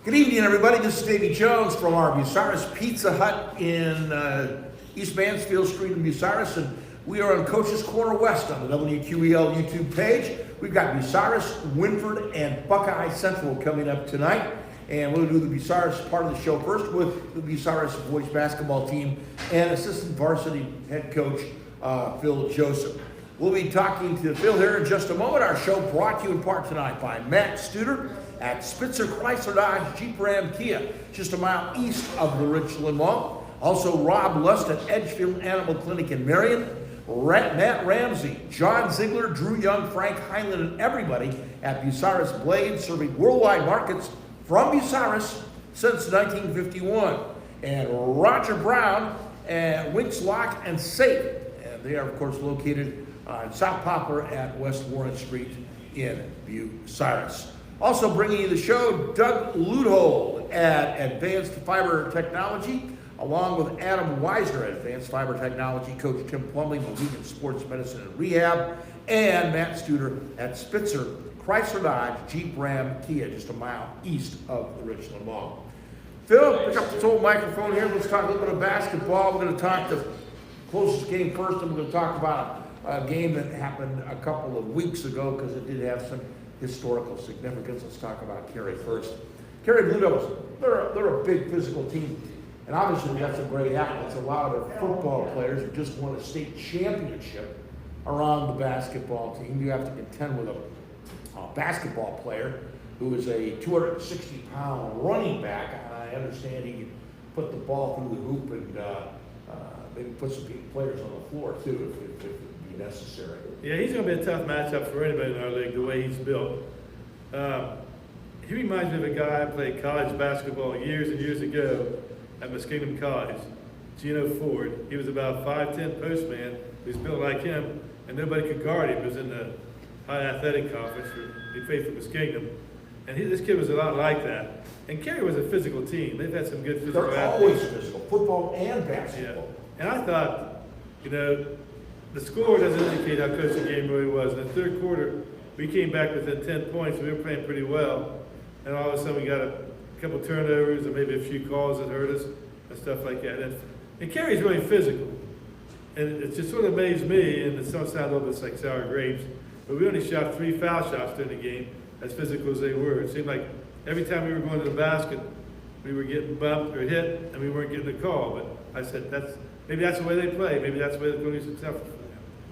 Good evening, everybody. This is Davey Jones from our Bucyrus Pizza Hut in East Mansfield Street in Bucyrus, and we are on Coach's Corner West on the WQEL YouTube page. We've got Bucyrus, Winford, and Buckeye Central coming up tonight, and we'll do the Bucyrus part of the show first with the Bucyrus boys basketball team and assistant varsity head coach Phil Joseph. We'll be talking to Phil here in just a moment. Our show brought to you in part tonight by Matt Studer at Spitzer Chrysler Dodge Jeep Ram Kia, just a mile east of the Richland Mall. Also Rob Lust at Edgefield Animal Clinic in Marion. Matt Ramsey, John Ziegler, Drew Young, Frank Heinlein, and everybody at Bucyrus Blade, serving worldwide markets from Bucyrus since 1951. And Roger Brown at Winks Lock and Safe. And they are, of course, located in South Poplar at West Warren Street in Bucyrus. Also bringing you the show, Doug Ludhold at Advanced Fiber Technology, along with Adam Weisner at Advanced Fiber Technology, Coach Tim Plumley, Mohegan Sports Medicine and Rehab, and Matt Studer at Spitzer Chrysler Dodge Jeep Ram Kia, just a mile east of the Richland Mall. Phil, pick up this old microphone here. Let's talk a little bit of basketball. We're going to talk the closest game first, and we're going to talk about a game that happened a couple of weeks ago because it did have some historical significance. Let's talk about Cary first. Cary Blue Devils, they're a big physical team. And obviously we got some great athletes. A lot of their football players who just won a state championship are on the basketball team. You have to contend with a basketball player who is a 260-pound running back. I understand he can put the ball through the hoop and maybe put some players on the floor too if it be necessary. Yeah, he's going to be a tough matchup for anybody in our league, the way he's built. He reminds me of a guy I played college basketball years and years ago at Muskingum College, Gino Ford. He was about 5'10" postman. He was built like him, and nobody could guard him. He was in the high athletic conference. He played for Muskingum. And this kid was a lot like that. And Cary was a physical team. They've had some good physical athletes. They're always physical, football and basketball. Yeah. And I thought, the score doesn't indicate how close the game really was. In the third quarter, we came back within 10 points. We were playing pretty well. And all of a sudden, we got a couple turnovers and maybe a few calls that hurt us and stuff like that. And Cary's really physical. And it just sort of amazed me, and it sounds a little bit like sour grapes, but we only shot 3 foul shots during the game, as physical as they were. It seemed like every time we were going to the basket, we were getting bumped or hit, and we weren't getting the call. But I said, maybe that's the way they play. Maybe that's the way they're going to be successful for them.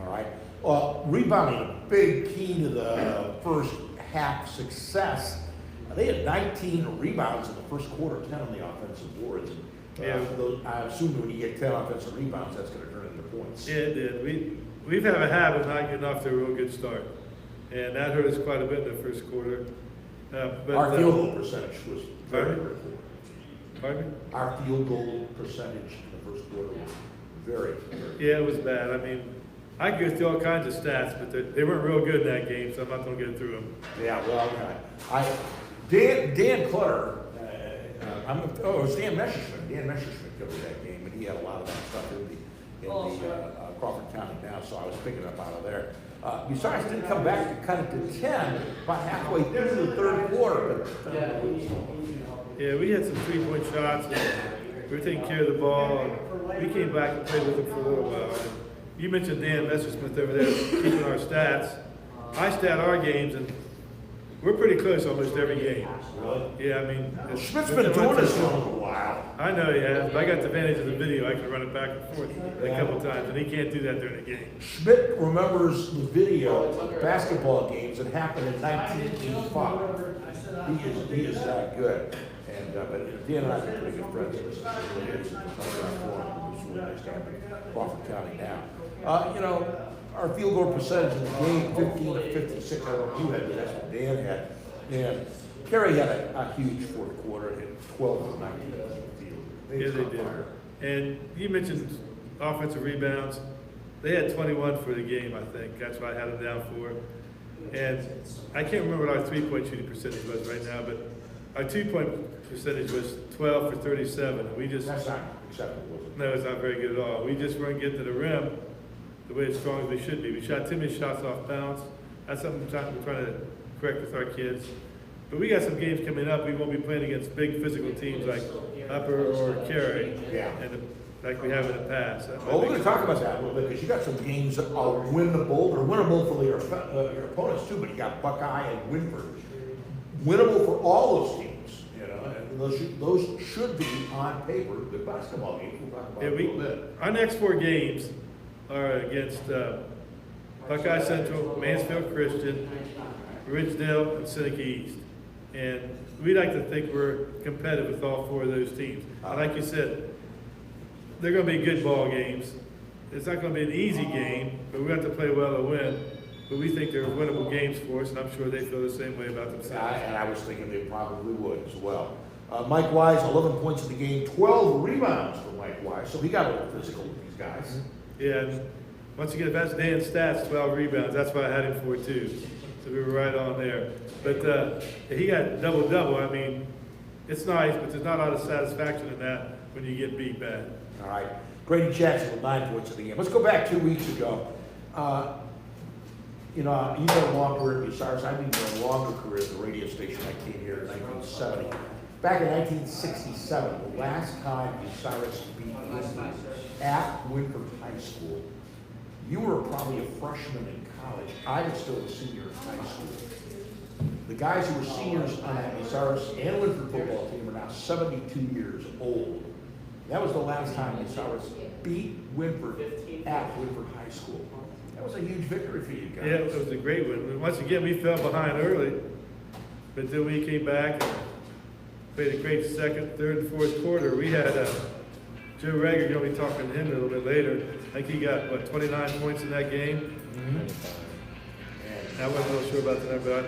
All right. Well, rebounding, a big key to the first half success. They had 19 rebounds in the first quarter, 10 on the offensive boards. Yeah. I assume when you get 10 offensive rebounds, that's going to turn into points. Yeah, it did. We've had a habit of not getting off to a real good start. And that hurt us quite a bit in the first quarter. Our field goal percentage was very poor. Pardon me? Our field goal percentage in the first quarter was very. Yeah, it was bad. I mean, I could go through all kinds of stats, but they weren't real good in that game, so I'm not going to go through them. Yeah, well, Dan Clutter, it was Dan Messerschmidt. Dan Messerschmidt covered that game, and he had a lot of that stuff in the Crawford County now, so I was picking up out of there. Bucyrus didn't come back to cut it to 10 about halfway through the third quarter. Yeah, we had some 3-point shots, and we were taking care of the ball, and we came back and played with them for a little while. You mentioned Dan Messerschmidt over there keeping our stats. I stat our games, and we're pretty close almost every game. Really? Yeah, I mean, Schmidt's been doing this for a while. I know he has, but I got the advantage of the video. I can run it back and forth a couple times, and he can't do that during the game. Schmidt remembers the video of basketball games that happened in 1985. He is that good. And but Dan and I are pretty good friends. This is really is. It's really nice to have in Crawford County now. Our field goal percentage in the game, 15 to 56. I don't know who had that's what Dan had. And Cary had a huge fourth quarter at 12 to 19. Yeah, they did. And you mentioned offensive rebounds. They had 21 for the game, I think. That's what I had them down for. And I can't remember what our 3-point shooting percentage was right now, but our 2-point percentage was 12 for 37. And we just That's not acceptable, was it? No, it's not very good at all. We just weren't getting to the rim the way as strong as we should be. We shot too many shots off bounds. That's something we're trying to correct with our kids. But we got some games coming up. We won't be playing against big physical teams like Upper or Cary, Yeah. and like we have in the past. Well, we're going to talk about that a little bit because you got some games that are winnable. They're winnable for your opponents too, but you got Buckeye and Winford. Winnable for all those teams, you know, and those should be on paper good basketball games. We'll talk about it a little bit. Our next 4 games are against Buckeye Central, Mansfield Christian, Ridgedale, and Seneca East. And we like to think we're competitive with all 4 of those teams. And like you said, they're going to be good ball games. It's not going to be an easy game, but we have to play well to win. But we think they're winnable games for us, and I'm sure they feel the same way about themselves. And I was thinking they probably would as well. Mike Wise, 11 points in the game, 12 rebounds for Mike Wise. So he got a little physical with these guys. Yeah, and once again, if that's Dan's stats, 12 rebounds. That's why I had him for 2. So we were right on there. But he got double-double. I mean, it's nice, but there's not a lot of satisfaction in that when you get beat bad. All right. Grady Jackson with 9 points in the game. Let's go back 2 weeks ago. You know, you've had a long career at Bucyrus. I've been a longer career at the radio station. I came here in 1970. Back in 1967, the last time Bucyrus beat Winford at Winford High School, you were probably a freshman in college. I was still a senior in high school. The guys who were seniors on that Bucyrus and Winford football team are now 72 years old. That was the last time Bucyrus beat Winford at Winford High School. That was a huge victory for you guys. Yeah, it was a great win. Once again, we fell behind early, but then we came back and played a great second, third, and fourth quarter. We had Joe Rager, you'll be talking to him a little bit later. I think he got, 29 points in that game? Mm-hmm. I wasn't real sure about the number.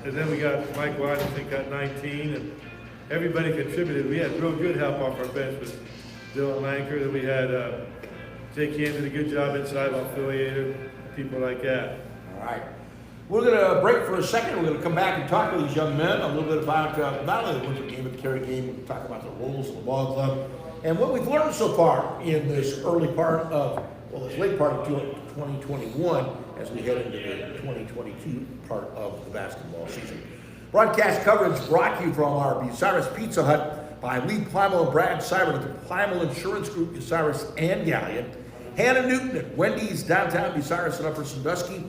And then we got Mike White, I think, got 19, and everybody contributed. We had real good help off our bench with Dylan Lanker, and we had Jake Ham did a good job inside affiliator, people like that. All right. We're going to break for a second. We're going to come back and talk to these young men a little bit about not only the Winford game, but the Cary game. We'll talk about the roles of the ball club and what we've learned so far in this early part of, this late part of 2021 as we head into the 2022 part of the basketball season. Broadcast coverage brought to you from our Bucyrus Pizza Hut by Lee Plymel and Brad Seibert at the Plymel Insurance Group, Bucyrus and Gallion. Hannah Newton at Wendy's, downtown Bucyrus and Upper Sandusky.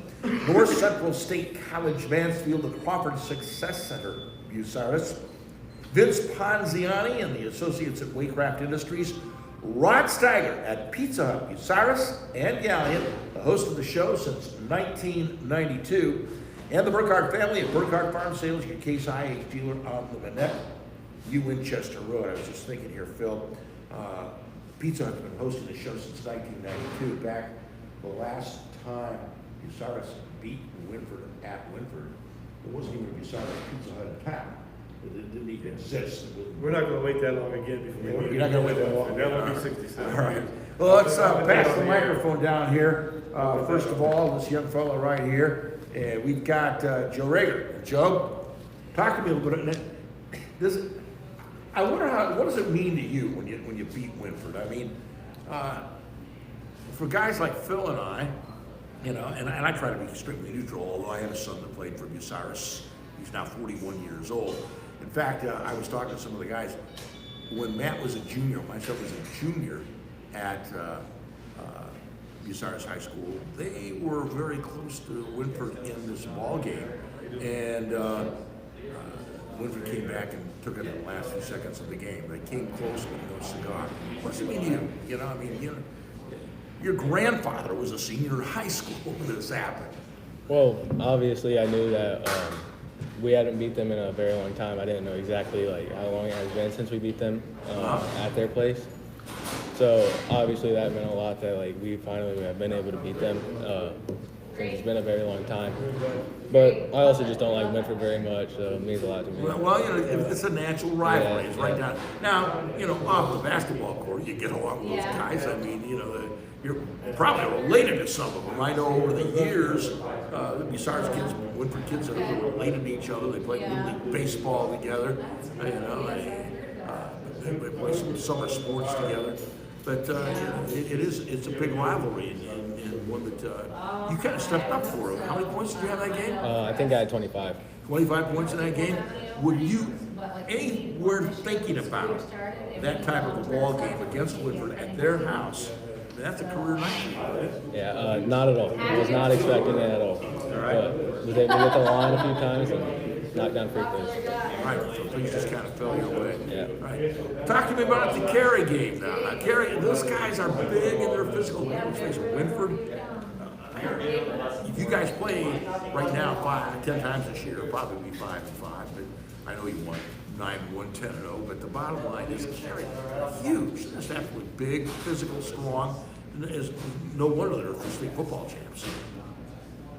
North Central State College, Mansfield, the Crawford Success Center, Bucyrus. Vince Ponziani and the associates at Waycraft Industries. Rod Steiger at Pizza Hut, Bucyrus and Gallion, the host of the show since 1992. And the Burkhardt family at Burkhardt Farm Sales, your Case IH dealer on the Manette, U Winchester Road. I was just thinking here, Phil, Pizza Hut's been hosting the show since 1992. Back the last time Bucyrus beat Winford at Winford, there wasn't even a Bucyrus Pizza Hut in town. It didn't even exist. We're not going to wait that long again before we You're not going to wait that long. That will be 67. All right. Well, let's pass the microphone down here. First of all, this young fellow right here. We've got Joe Rager. Joe, talk to me a little bit. I wonder what does it mean to you when you beat Winford? I mean, for guys like Phil and I, you know, and I try to be extremely neutral, although I had a son that played for Bucyrus. He's now 41 years old. In fact, I was talking to some of the guys when Matt was a junior, my son was a junior at Bucyrus High School. They were very close to Winford in this ball game, and Winford came back and took it in the last few seconds of the game. They came close, but no cigar. What does it mean to you? You know, I mean, your grandfather was a senior in high school when this happened. Well, obviously, I knew that we hadn't beat them in a very long time. I didn't know exactly how long it has been since we beat them at their place. So obviously, that meant a lot that we finally have been able to beat them. Since it's been a very long time. But I also just don't like Winford very much, so it means a lot to me. Well, you know, it's a natural rivalry. Yeah, it's right down. Now, you know, off the basketball court, you get along with those guys. I mean, you know, you're probably related to some of them. I know over the years, the Bucyrus kids, Winford kids are related to each other. They play Little League baseball together. You know, they play some summer sports together. But it's a big rivalry and one that you kind of stepped up for. How many points did you have that game? I think I had 25. 25 points in that game. Would you anywhere thinking about that type of a ball game against Woodford at their house? That's a career night for you, right? Yeah, not at all. I was not expecting it at all. right. But was able to get the line a few times and knock down free throws. Right, so things just kind of fell your way. Yeah. Right. Talk to me about the Cary game now. Now, Cary, those guys are big in their physical games. Winford, if you guys play right now 10 times this year, it'll probably be 5-5. But I know you won 9-1, 10-0. But the bottom line is Cary, huge. They're just absolutely big, physical, strong. And it's no wonder they're state football champs.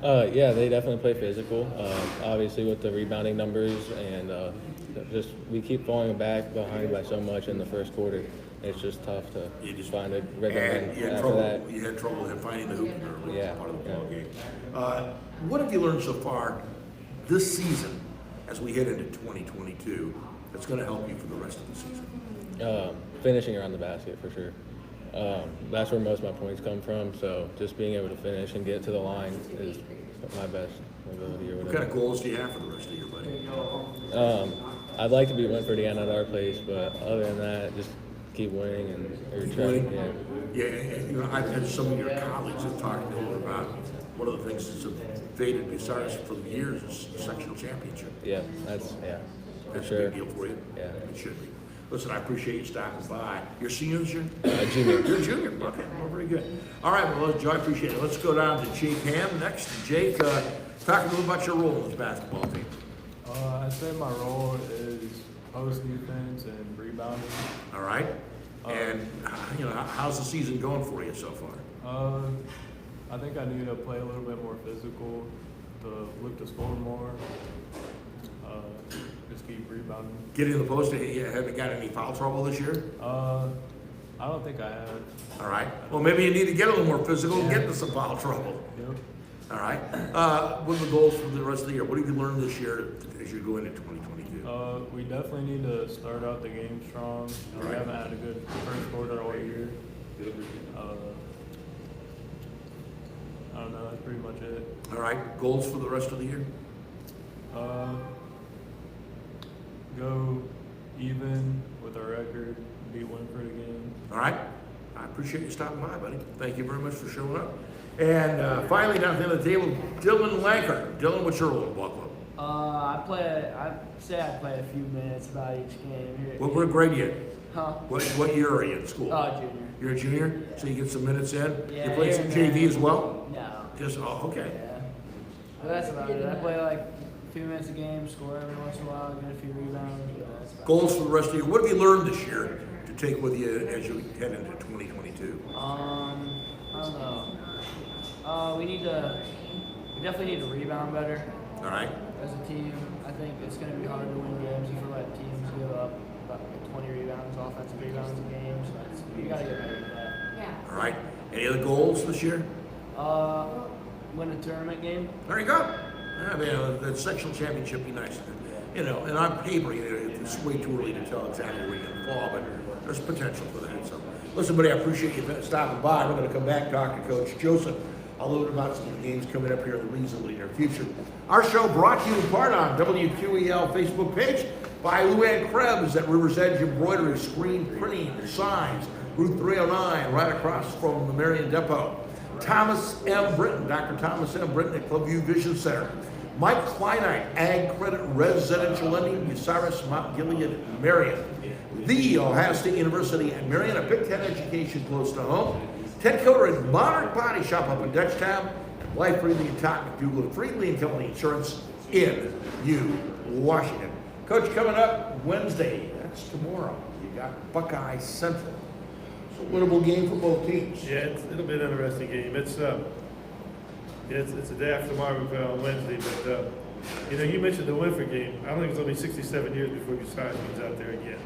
Yeah, they definitely play physical. Obviously, with the rebounding numbers and just we keep falling back behind by so much in the first quarter. It's just tough to find a rhythm after that. You had trouble finding the hoop in the Yeah, part of the ball game. What have you learned so far this season as we head into 2022 that's going to help you for the rest of the season? Finishing around the basket for sure. That's where most of my points come from. So just being able to finish and get to the line is my best ability or What whatever. kind of goals do you have for the rest of your buddy? I'd like to beat Winford again at our place, but other than that, just keep winning and try. Winning? Yeah. Yeah, and I've had some of your colleagues that talked to me about one of the things that's evaded Bucyrus for years is the sectional championship. Yeah, for That's sure. a big deal for you. Yeah. It should be. Listen, I appreciate you stopping by. You're a senior this year? Junior. You're a junior. Okay, well, very good. All right, well, Joe, I appreciate it. Let's go down to Jake Hamm next. Jake, talk a little about your role in this basketball team. I'd say my role is post defense and rebounding. All right. And how's the season going for you so far? I think I need to play a little bit more physical, to look to score more, just keep rebounding. Getting in the post, you haven't got any foul trouble this year? I don't think I have. All right. Well, maybe you need to get a little more physical and get into some foul trouble. Yep. All right. What are the goals for the rest of the year? What have you learned this year as you go into 2022? We definitely need to start out the game strong. We Right. haven't had a good first quarter all year. I don't know, that's pretty much it. All right. Goals for the rest of the year? Go even with our record, beat Winford again. All right. I appreciate you stopping by, buddy. Thank you very much for showing up. And finally, down at the end of the table, Dylan Lanker. Dylan, what's your role in the ball club? I play a few minutes about each game. Here. What grade are you in? Huh? What year are you in school? Junior. You're a junior, so you get some minutes in. Yeah, You play some here and JV there. as well. No. Just okay. Yeah. But that's about it. I play like a few minutes a game, score every once in a while, get a few rebounds. But that's about Goals for the rest of the year. What have you learned this year to take with you as you head into 2022? I don't know. We definitely need to rebound better All right. as a team. I think it's going to be hard to win games if we let teams give up about 20 rebounds, offensive rebounds in games. We got to get better at that. All right. Any other goals this year? Win a tournament game. There you go. I mean, the sectional championship would be nice. And on paper, it's way too early to tell exactly where you're going to fall, but there's potential for that. So, listen, buddy, I appreciate you stopping by. We're going to come back and talk to Coach Joseph a little bit about some of the games coming up here in the reasonably near future. Our show brought to you in part on WQEL Facebook page by Luann Krebs at River's Edge Embroidery, Screen Printing, Signs, Route 309, right across from the Marion Depot. Thomas M. Britton, Dr. Thomas M. Britton at Clubview Vision Center. Mike Kleinite, Ag Credit Residential Lending, Bucyrus, Mount Gilead, Marion. The Ohio State University at Marion, a Big Ten education close to home. Ted Coder and Modern Body Shop up in Dutchtown. And Life Breathing and Talk McDougal and Friedley and Company Insurance in Washington. Coach, coming up Wednesday, that's tomorrow. You got Buckeye Central. It's a winnable game for both teams. Yeah, it'll be an interesting game. It's a day after tomorrow. We play on Wednesday, but you mentioned the Winford game. I don't think it's going to be 67 years before Bucyrus comes out there again.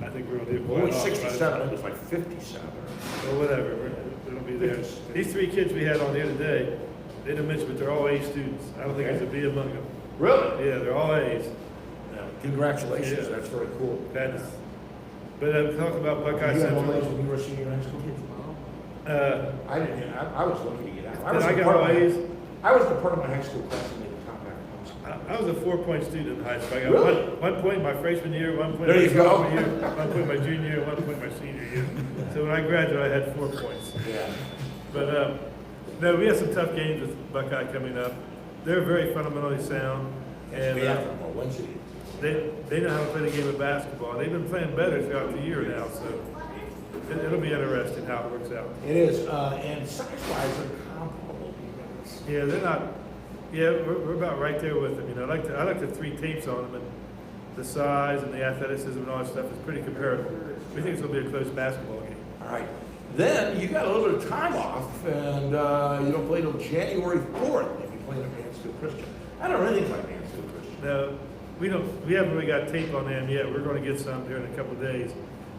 I think we're going to do Only quite 67, it was like 57. Or whatever. It'll be there. These three kids we had on here today, they didn't mention, but they're all A students. I don't think there's a B among them. Really? Yeah, they're all A's. Yeah, congratulations, Yeah. that's very cool. That is But I'm talking about Buckeye You had one of Central. those when you were a senior in high school? I didn't, I was lucky to get out. Did I get all A's? I was the part of my high school class that made the top half. I was a 4-point student in high school. I got Really? one point my freshman year, 1 point There my you go. sophomore year, 1 point my junior year, 1 point my senior year. So when I graduated, I had 4 points. Yeah. But no, we have some tough games with Buckeye coming up. They're very fundamentally sound, and We have them on Wednesday. they know how to play the game of basketball. They've been playing better throughout the year now, so it'll be interesting how it works out. It is, and size-wise, they're comparable. Yeah, they're not. Yeah, we're about right there with them. You know, I like the 3 tapes on them, and the size and the athleticism and all that stuff is pretty comparable. We think it's going to be a close basketball game. All right. Then you got a little bit of time off, and you don't play till January 4th if you play in Mansfield Christian. I don't know anything about Mansfield Christian. Now, we haven't really got tape on them yet. We're going to get some here in a couple of days.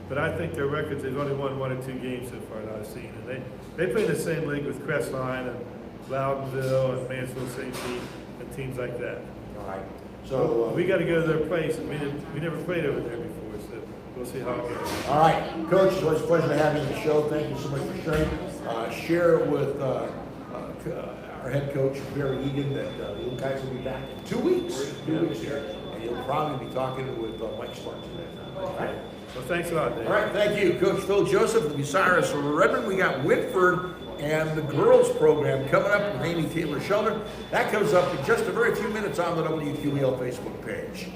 But I think their records, they've only won 1 or 2 games so far that I've seen. And they play in the same league with Crestline and Loudonville and Mansfield St. Pete and teams like that. All right. So We got to go to their place, and we never played over there before, so we'll see how it goes. all right, Coach, it's always a pleasure to have you on the show. Thank you so much for sharing. Share it with our head coach, Barry Egan, that you guys will be back in 2 weeks. 2 weeks here. And you'll probably be talking with Mike Sparks at that time. All right. Well, thanks a lot, Dave. All right, thank you, Coach Phil Joseph, the Bucyrus Redmond. We got Whitford and the girls program coming up with Amy Taylor Sheldon. That comes up in just a very few minutes on the WQEL Facebook page.